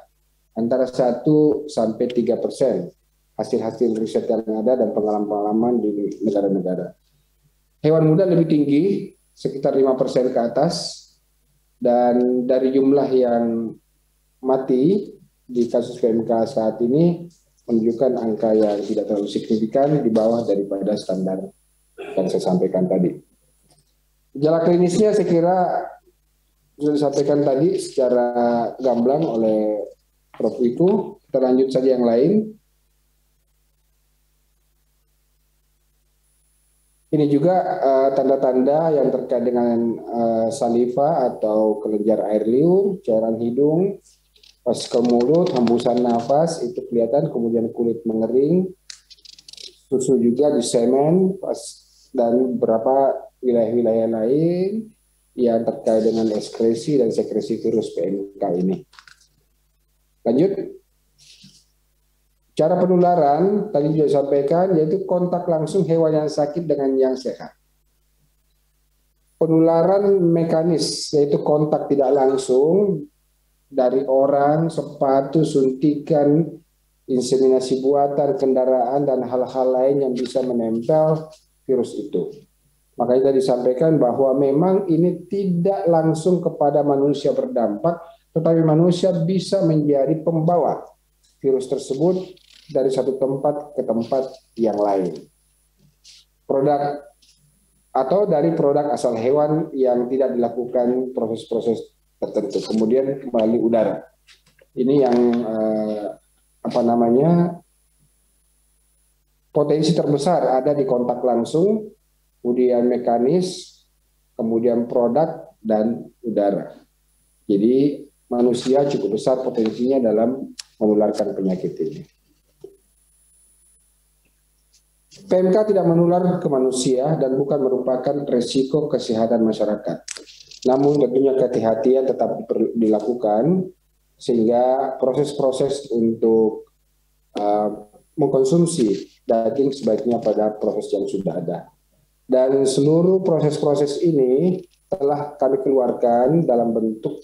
antara 1-3%. Hasil-hasil riset yang ada dan pengalaman-pengalaman di negara-negara. Hewan muda lebih tinggi, sekitar 5% ke atas, dan dari jumlah yang mati di kasus PMK saat ini menunjukkan angka yang tidak terlalu signifikan di bawah daripada standar yang saya sampaikan tadi. Gejala klinisnya saya kira sudah disampaikan tadi secara gamblang oleh Prof. Wiku. Kita lanjut saja yang lain. Ini juga tanda-tanda yang terkait dengan saliva atau kelenjar air liur, cairan hidung, pas ke mulut, hembusan nafas itu kelihatan, kemudian kulit mengering, susu juga di semen, dan beberapa wilayah-wilayah lain yang terkait dengan ekskresi dan sekresi virus PMK ini. Lanjut. Cara penularan tadi juga disampaikan, yaitu kontak langsung hewan yang sakit dengan yang sehat. Penularan mekanis, yaitu kontak tidak langsung dari orang, sepatu, suntikan, inseminasi buatan, kendaraan, dan hal-hal lain yang bisa menempel virus itu. Makanya tadi disampaikan bahwa memang ini tidak langsung kepada manusia berdampak, tetapi manusia bisa menjadi pembawa virus tersebut dari satu tempat ke tempat yang lain. Produk atau dari produk asal hewan yang tidak dilakukan proses-proses tertentu, kemudian melalui udara. Ini yang potensi terbesar ada di kontak langsung, kemudian mekanis, kemudian produk dan udara. Jadi manusia cukup besar potensinya dalam menularkan penyakit ini. PMK tidak menular ke manusia dan bukan merupakan resiko kesehatan masyarakat. Namun tentunya kehati-hatian tetap dilakukan sehingga proses-proses untuk mengkonsumsi daging sebaiknya pada proses yang sudah ada. Dan seluruh proses-proses ini telah kami keluarkan dalam bentuk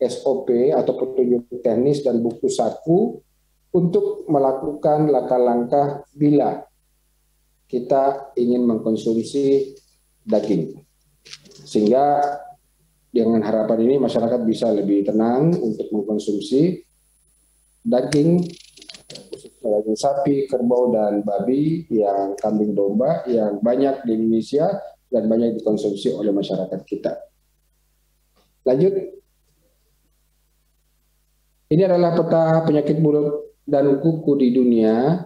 SOP atau petunjuk teknis dan buku saku untuk melakukan langkah-langkah bila kita ingin mengkonsumsi daging. Sehingga dengan harapan ini masyarakat bisa lebih tenang untuk mengkonsumsi daging, khususnya daging sapi, kerbau, dan babi, yang kambing domba, yang banyak di Indonesia dan banyak dikonsumsi oleh masyarakat kita. Lanjut. Ini adalah peta penyakit mulut dan kuku di dunia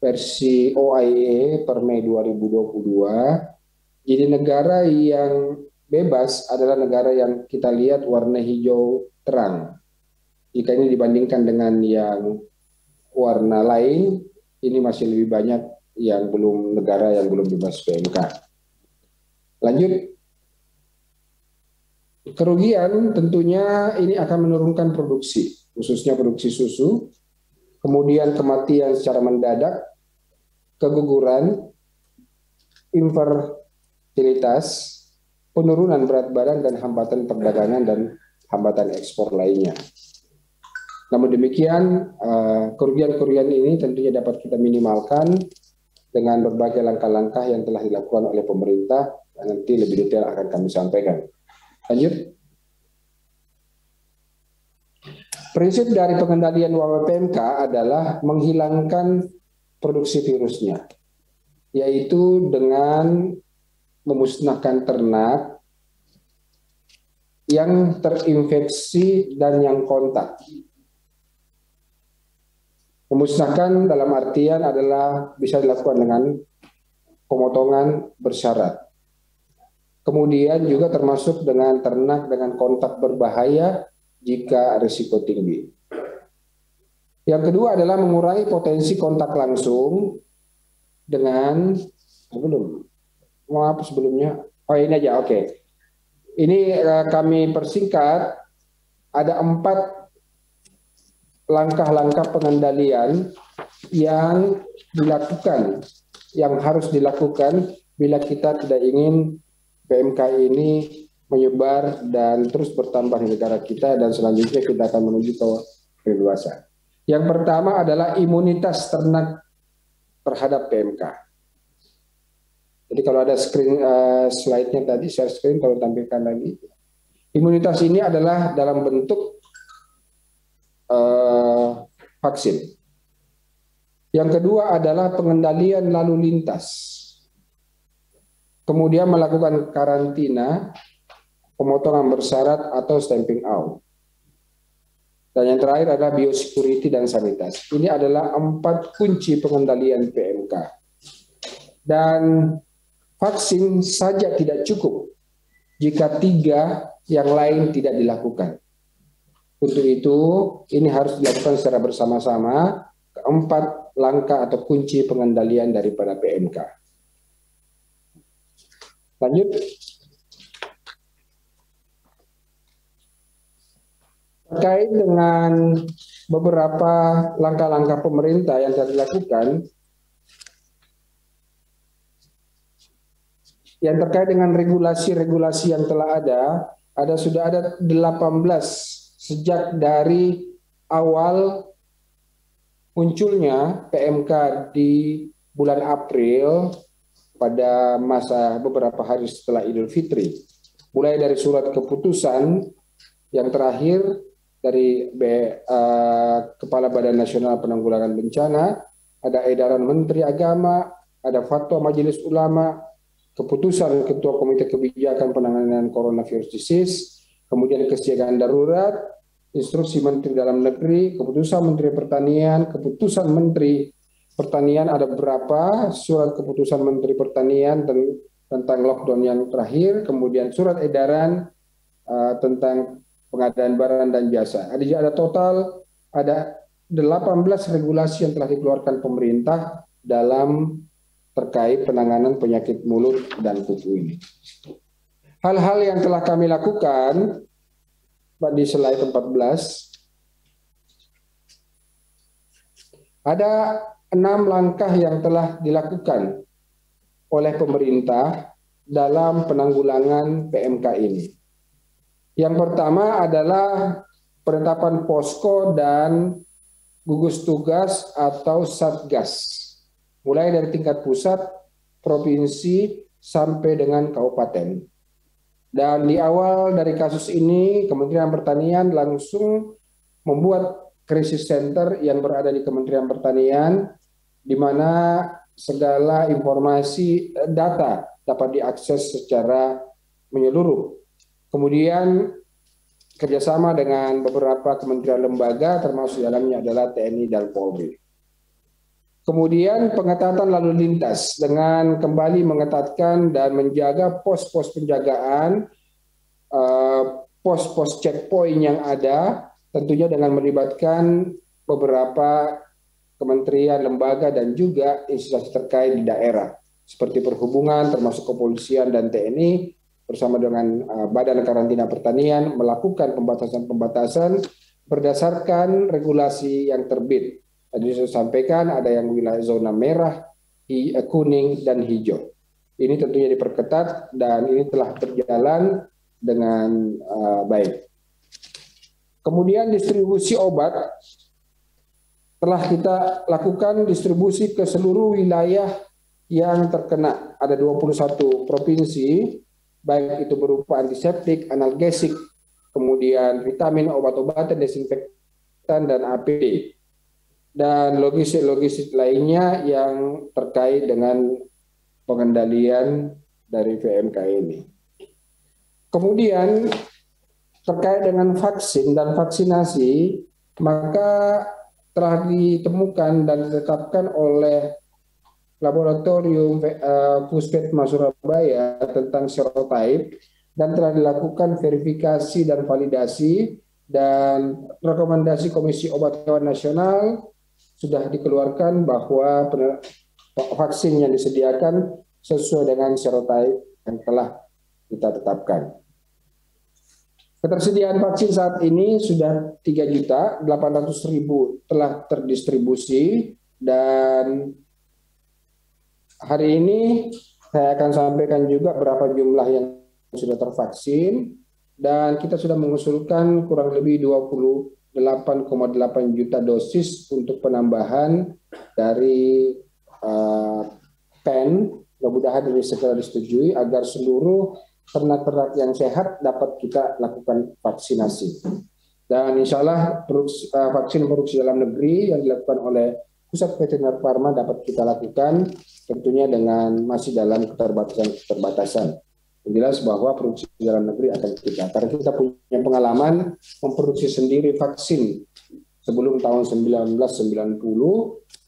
versi OIE per Mei 2022. Jadi negara yang bebas adalah negara yang kita lihat warna hijau terang. Jika ini dibandingkan dengan yang warna lain, ini masih lebih banyak yang belum negara yang belum bebas PMK. Lanjut. Kerugian tentunya ini akan menurunkan produksi, khususnya produksi susu, kemudian kematian secara mendadak, keguguran, infertilitas, penurunan berat badan, dan hambatan perdagangan dan hambatan ekspor lainnya. Namun demikian, kerugian-kerugian ini tentunya dapat kita minimalkan dengan berbagai langkah-langkah yang telah dilakukan oleh pemerintah, dan nanti lebih detail akan kami sampaikan. Lanjut. Prinsip dari pengendalian wabah PMK adalah menghilangkan produksi virusnya, yaitu dengan memusnahkan ternak yang terinfeksi dan yang kontak. Memusnahkan dalam artian adalah bisa dilakukan dengan pemotongan bersyarat. Kemudian juga termasuk dengan ternak dengan kontak berbahaya jika risiko tinggi. Yang kedua adalah mengurangi potensi kontak langsung dengan maaf sebelumnya. Oh ini aja, oke. Ini kami persingkat. Ada 4 langkah-langkah pengendalian yang dilakukan, yang harus dilakukan bila kita tidak ingin PMK ini menyebar dan terus bertambah di negara kita, dan selanjutnya kita akan menuju ke kedewasaan. Yang pertama adalah imunitas ternak terhadap PMK. Jadi kalau ada slide-nya tadi, share screen kalau tampilkan lagi. Imunitas ini adalah dalam bentuk vaksin. Yang kedua adalah pengendalian lalu lintas. Kemudian melakukan karantina, pemotongan bersyarat atau stamping out. Dan yang terakhir adalah biosecurity dan sanitasi. Ini adalah 4 kunci pengendalian PMK. Dan vaksin saja tidak cukup jika 3 yang lain tidak dilakukan. Untuk itu, ini harus dilakukan secara bersama-sama, 4 langkah atau kunci pengendalian daripada PMK. Lanjut. Terkait dengan beberapa langkah-langkah pemerintah yang telah dilakukan, yang terkait dengan regulasi-regulasi yang telah ada sudah ada 18 sejak dari awal munculnya PMK di bulan April pada masa beberapa hari setelah Idul Fitri. Mulai dari surat keputusan yang terakhir dari Kepala Badan Nasional Penanggulangan Bencana, ada edaran Menteri Agama, ada fatwa Majelis Ulama, keputusan Ketua Komite Kebijakan Penanganan Coronavirus Disease, kemudian kesiagaan darurat, instruksi Menteri Dalam Negeri, keputusan Menteri Pertanian, keputusan Menteri Pertanian, ada beberapa surat keputusan Menteri Pertanian tentang lockdown yang terakhir, kemudian surat edaran tentang pengadaan barang dan jasa. Ada total ada 18 regulasi yang telah dikeluarkan pemerintah dalam terkait penanganan penyakit mulut dan kuku ini. Hal-hal yang telah kami lakukan di slide 14, ada 6 langkah yang telah dilakukan oleh pemerintah dalam penanggulangan PMK ini. Yang pertama adalah penetapan posko dan gugus tugas atau satgas, mulai dari tingkat pusat, provinsi, sampai dengan kabupaten. Dan di awal dari kasus ini, Kementerian Pertanian langsung membuat krisis center yang berada di Kementerian Pertanian, di mana segala informasi data dapat diakses secara menyeluruh. Kemudian kerjasama dengan beberapa kementerian lembaga, termasuk dalamnya adalah TNI dan Polri. Kemudian pengetatan lalu lintas dengan kembali mengetatkan dan menjaga pos-pos penjagaan, pos-pos checkpoint yang ada, tentunya dengan melibatkan beberapa kementerian, lembaga, dan juga instansi terkait di daerah, seperti perhubungan, termasuk kepolisian dan TNI, bersama dengan Badan Karantina Pertanian, melakukan pembatasan-pembatasan berdasarkan regulasi yang terbit. Tadi saya sampaikan ada yang wilayah zona merah, kuning, dan hijau. Ini tentunya diperketat dan ini telah berjalan dengan baik. Kemudian distribusi obat telah kita lakukan distribusi ke seluruh wilayah yang terkena. Ada 21 provinsi, baik itu berupa antiseptik, analgesik, kemudian vitamin, obat-obatan, desinfektan, dan APD. Dan logistik-logistik lainnya yang terkait dengan pengendalian dari PMK ini. Kemudian terkait dengan vaksin dan vaksinasi, maka telah ditemukan dan ditetapkan oleh Laboratorium Puskesmas Surabaya tentang serotype dan telah dilakukan verifikasi dan validasi, dan rekomendasi Komisi Obat Hewan Nasional sudah dikeluarkan bahwa vaksin yang disediakan sesuai dengan serotype yang telah kita tetapkan. Ketersediaan vaksin saat ini sudah 3.800.000 telah terdistribusi, dan hari ini saya akan sampaikan juga berapa jumlah yang sudah tervaksin, dan kita sudah mengusulkan kurang lebih 28,8 juta dosis untuk penambahan dari PEN. Mudah-mudahan ini segera disetujui agar seluruh ternak-ternak yang sehat dapat kita lakukan vaksinasi. Dan insya Allah vaksin produksi dalam negeri yang dilakukan oleh Pusat Veteriner Farma dapat kita lakukan tentunya dengan masih dalam keterbatasan. Yang jelas bahwa produksi dalam negeri akan kita, karena kita punya pengalaman memproduksi sendiri vaksin sebelum tahun 1990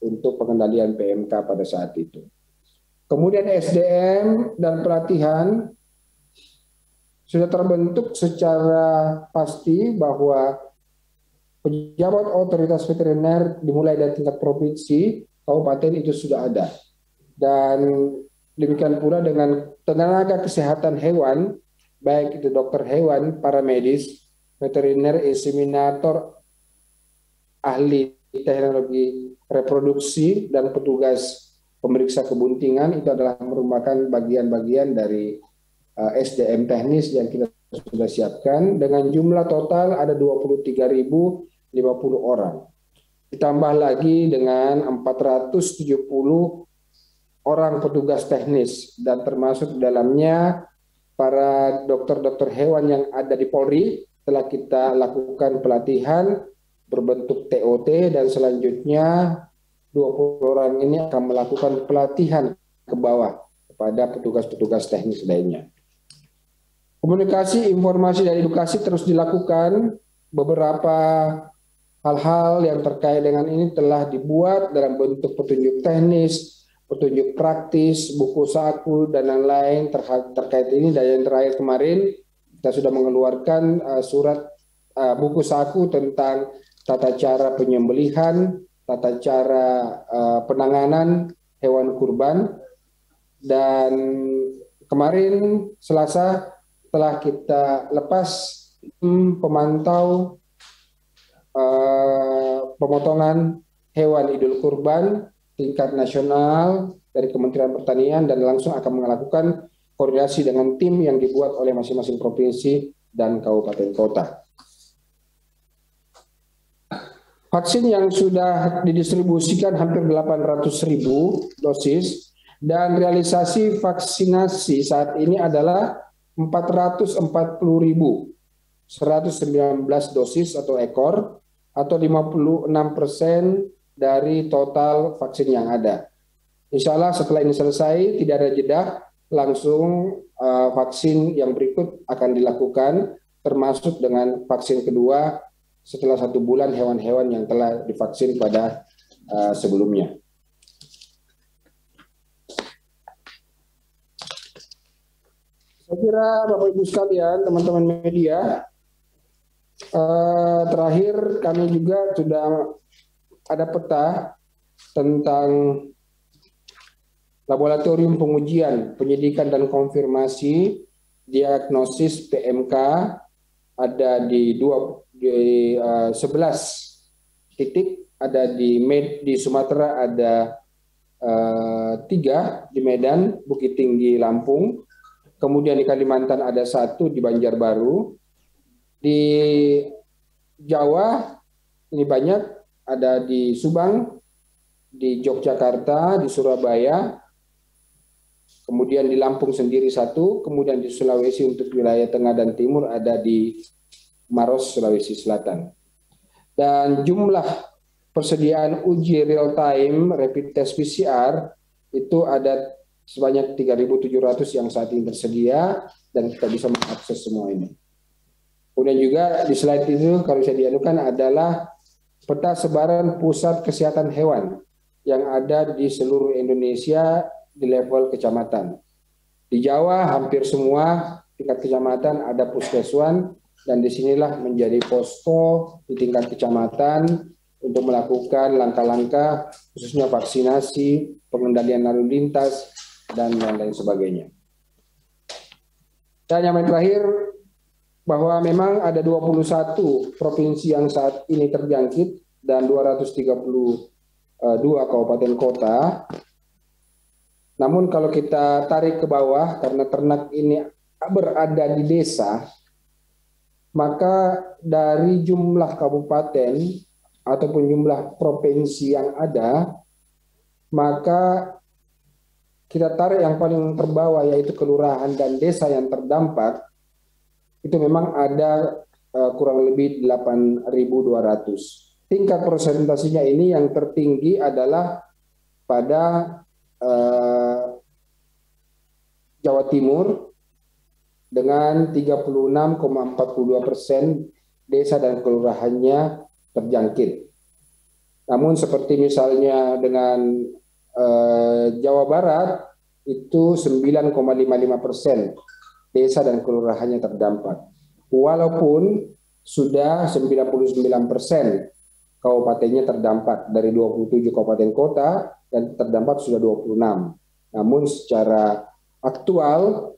untuk pengendalian PMK pada saat itu. Kemudian SDM dan pelatihan sudah terbentuk secara pasti bahwa pejabat otoritas veteriner dimulai dari tingkat provinsi, kabupaten itu sudah ada. Dan demikian pula dengan tenaga kesehatan hewan, baik itu dokter hewan, para medis, veteriner, inseminator, ahli teknologi reproduksi, dan petugas pemeriksa kebuntingan, itu adalah merupakan bagian-bagian dari SDM teknis yang kita sudah siapkan, dengan jumlah total ada 23.050 orang. Ditambah lagi dengan 470 orang petugas teknis, dan termasuk dalamnya para dokter-dokter hewan yang ada di Polri telah kita lakukan pelatihan berbentuk TOT, dan selanjutnya 20 orang ini akan melakukan pelatihan ke bawah kepada petugas-petugas teknis lainnya. Komunikasi, informasi, dan edukasi terus dilakukan. Beberapa hal-hal yang terkait dengan ini telah dibuat dalam bentuk petunjuk teknis, petunjuk praktis, buku saku, dan lain-lain terkait ini. Dan yang terakhir kemarin kita sudah mengeluarkan surat buku saku tentang tata cara penyembelihan, tata cara penanganan hewan kurban. Dan kemarin Selasa telah kita lepas pemantau pemotongan hewan idul kurban tingkat nasional dari Kementerian Pertanian, dan langsung akan melakukan koordinasi dengan tim yang dibuat oleh masing-masing provinsi dan kabupaten kota. Vaksin yang sudah didistribusikan hampir 800.000 dosis, dan realisasi vaksinasi saat ini adalah 440.119 dosis atau ekor, atau 56% dari total vaksin yang ada. Insya Allah setelah ini selesai, tidak ada jeda, langsung vaksin yang berikut akan dilakukan, termasuk dengan vaksin kedua setelah 1 bulan hewan-hewan yang telah divaksin pada sebelumnya. Saya kira Bapak Ibu sekalian, teman-teman media, terakhir kami juga sudah ada peta tentang laboratorium pengujian, penyidikan, dan konfirmasi diagnosis PMK ada di 11 titik, ada di Sumatera ada 3, di Medan, Bukit Tinggi, Lampung. Kemudian di Kalimantan ada 1 di Banjarbaru. Di Jawa ini banyak, ada di Subang, di Yogyakarta, di Surabaya, kemudian di Lampung sendiri 1, kemudian di Sulawesi untuk wilayah tengah dan timur ada di Maros, Sulawesi Selatan. Dan jumlah persediaan uji real time rapid test PCR itu ada sebanyak 3.700 yang saat ini tersedia, dan kita bisa mengakses semua ini. Kemudian juga di slide itu kalau saya dianukan adalah peta sebaran pusat kesehatan hewan yang ada di seluruh Indonesia di level kecamatan. Di Jawa hampir semua tingkat kecamatan ada puskeswan, dan disinilah menjadi posko di tingkat kecamatan untuk melakukan langkah-langkah khususnya vaksinasi, pengendalian lalu lintas, dan lain-lain sebagainya. Dan yang terakhir, bahwa memang ada 21 provinsi yang saat ini terjangkit dan 232 kabupaten kota. Namun kalau kita tarik ke bawah, karena ternak ini berada di desa, maka dari jumlah kabupaten ataupun jumlah provinsi yang ada, maka kita tarik yang paling terbawah yaitu kelurahan dan desa yang terdampak, itu memang ada kurang lebih 8.200. Tingkat presentasinya ini yang tertinggi adalah pada Jawa Timur dengan 36,42% desa dan kelurahannya terjangkit. Namun seperti misalnya dengan Jawa Barat itu 9,55% desa dan kelurahannya terdampak. Walaupun sudah 99% kabupatennya terdampak dari 27 kabupaten kota dan terdampak sudah 26. Namun secara aktual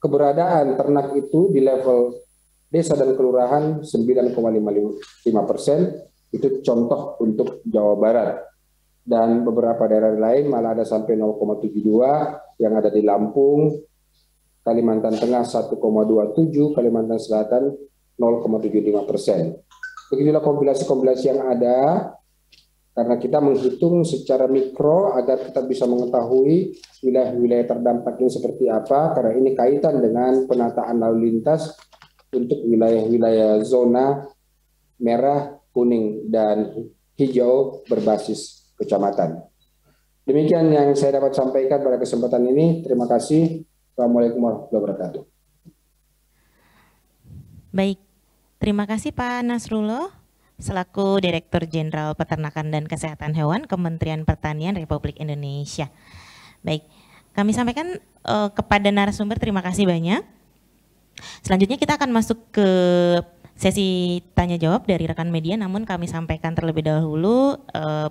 keberadaan ternak itu di level desa dan kelurahan 9,55%, itu contoh untuk Jawa Barat. Dan beberapa daerah lain malah ada sampai 0,72, yang ada di Lampung, Kalimantan Tengah 1,27, Kalimantan Selatan 0,75%. Begitulah kompilasi-kompilasi yang ada, karena kita menghitung secara mikro agar kita bisa mengetahui wilayah-wilayah terdampak ini seperti apa, karena ini kaitan dengan penataan lalu lintas untuk wilayah-wilayah zona merah, kuning, dan hijau berbasis kecamatan. Demikian yang saya dapat sampaikan pada kesempatan ini. Terima kasih. Assalamualaikum warahmatullahi wabarakatuh. Baik, terima kasih Pak Nasrullah selaku Direktur Jenderal Peternakan dan Kesehatan Hewan Kementerian Pertanian Republik Indonesia. Baik, kami sampaikan kepada narasumber terima kasih banyak. Selanjutnya kita akan masuk ke sesi tanya jawab dari rekan media, namun kami sampaikan terlebih dahulu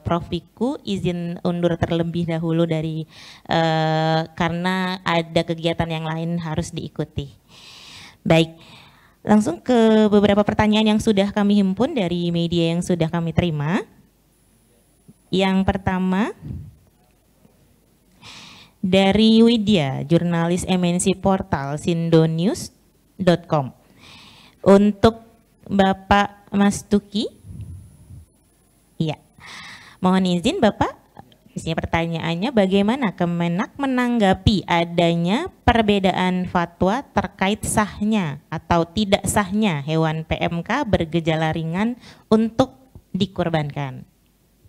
Prof. Wiku izin undur terlebih dahulu dari karena ada kegiatan yang lain harus diikuti. Baik, langsung ke beberapa pertanyaan yang sudah kami himpun dari media yang sudah kami terima. Yang pertama dari Widya, jurnalis MNC Portal sindonews.com. Untuk Bapak Mas Tuki, iya, mohon izin Bapak, isinya pertanyaannya bagaimana Kemenak menanggapi adanya perbedaan fatwa terkait sahnya atau tidak sahnya hewan PMK bergejala ringan untuk dikurbankan.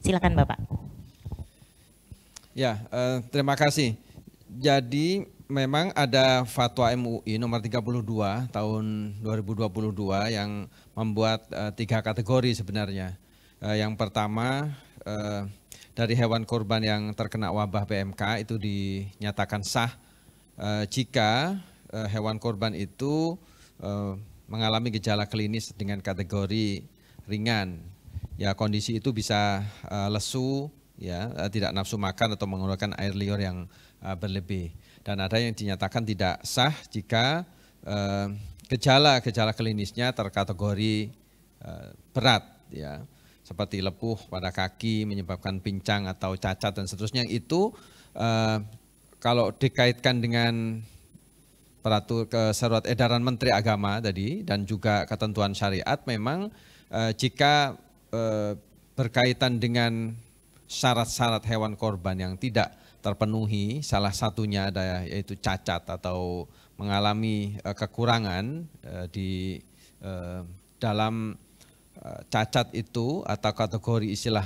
Silakan Bapak. Ya, terima kasih. Jadi memang ada fatwa MUI nomor 32 tahun 2022 yang membuat 3 kategori sebenarnya. Yang pertama, dari hewan kurban yang terkena wabah PMK itu dinyatakan sah jika hewan kurban itu mengalami gejala klinis dengan kategori ringan. Ya, kondisi itu bisa lesu, ya, tidak nafsu makan atau mengeluarkan air liur yang berlebih. Dan ada yang dinyatakan tidak sah jika gejala-gejala klinisnya terkategori berat, ya, seperti lepuh pada kaki, menyebabkan pincang atau cacat dan seterusnya. Itu kalau dikaitkan dengan surat edaran Menteri Agama tadi dan juga ketentuan syariat, memang jika berkaitan dengan syarat-syarat hewan korban yang tidak terpenuhi, salah satunya ada yaitu cacat atau mengalami kekurangan di dalam cacat itu atau kategori istilah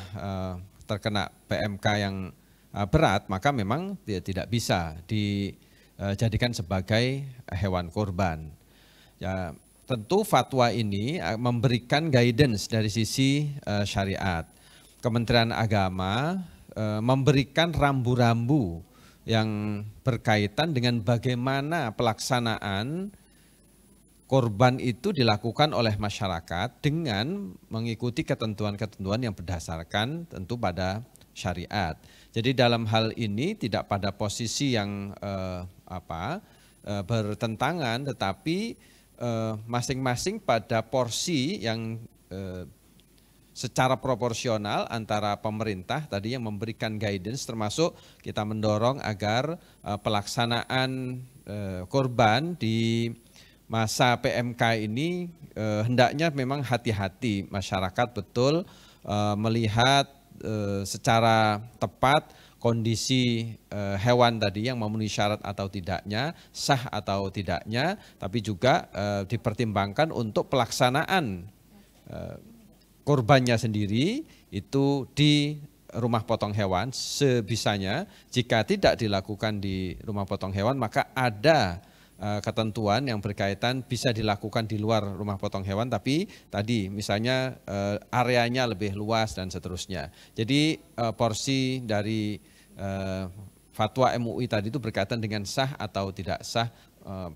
terkena PMK yang berat, maka memang dia tidak bisa dijadikan sebagai hewan korban. Ya, tentu fatwa ini memberikan guidance dari sisi syariat. Kementerian Agama memberikan rambu-rambu yang berkaitan dengan bagaimana pelaksanaan korban itu dilakukan oleh masyarakat dengan mengikuti ketentuan-ketentuan yang berdasarkan tentu pada syariat. Jadi dalam hal ini tidak pada posisi yang bertentangan, tetapi masing-masing pada porsi yang secara proporsional antara pemerintah tadi yang memberikan guidance, termasuk kita mendorong agar pelaksanaan korban di masa PMK ini hendaknya memang hati-hati, masyarakat betul melihat secara tepat kondisi hewan tadi yang memenuhi syarat atau tidaknya, sah atau tidaknya, tapi juga dipertimbangkan untuk pelaksanaan korbannya sendiri itu di rumah potong hewan sebisanya. Jika tidak dilakukan di rumah potong hewan, maka ada ketentuan yang berkaitan bisa dilakukan di luar rumah potong hewan, tapi tadi misalnya areanya lebih luas dan seterusnya. Jadi porsi dari fatwa MUI tadi itu berkaitan dengan sah atau tidak sah,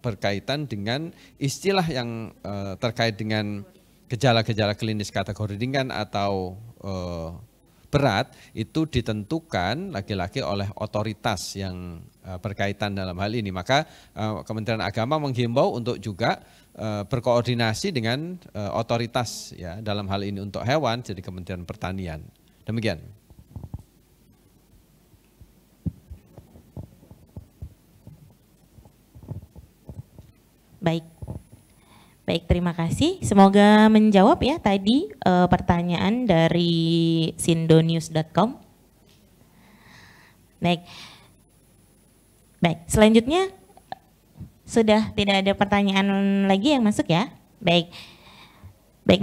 berkaitan dengan istilah yang terkait dengan gejala-gejala klinis kategori ringan atau berat itu ditentukan lagi-lagi oleh otoritas yang berkaitan dalam hal ini. Maka Kementerian Agama menghimbau untuk juga berkoordinasi dengan otoritas ya dalam hal ini untuk hewan, jadi Kementerian Pertanian. Demikian. Baik, terima kasih. Semoga menjawab ya tadi pertanyaan dari sindonews.com. Baik, selanjutnya sudah tidak ada pertanyaan lagi yang masuk ya. Baik,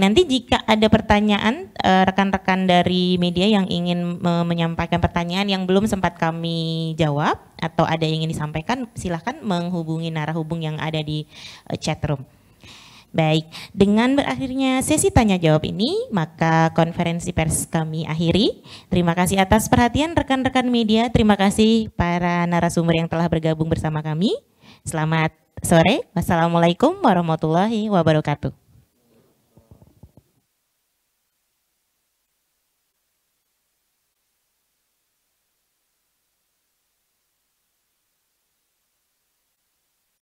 nanti jika ada pertanyaan rekan-rekan dari media yang ingin menyampaikan pertanyaan yang belum sempat kami jawab atau ada yang ingin disampaikan, silahkan menghubungi narahubung yang ada di chat room. Baik, dengan berakhirnya sesi tanya jawab ini, maka konferensi pers kami akhiri. Terima kasih atas perhatian rekan-rekan media, terima kasih para narasumber yang telah bergabung bersama kami. Selamat sore, wassalamualaikum warahmatullahi wabarakatuh.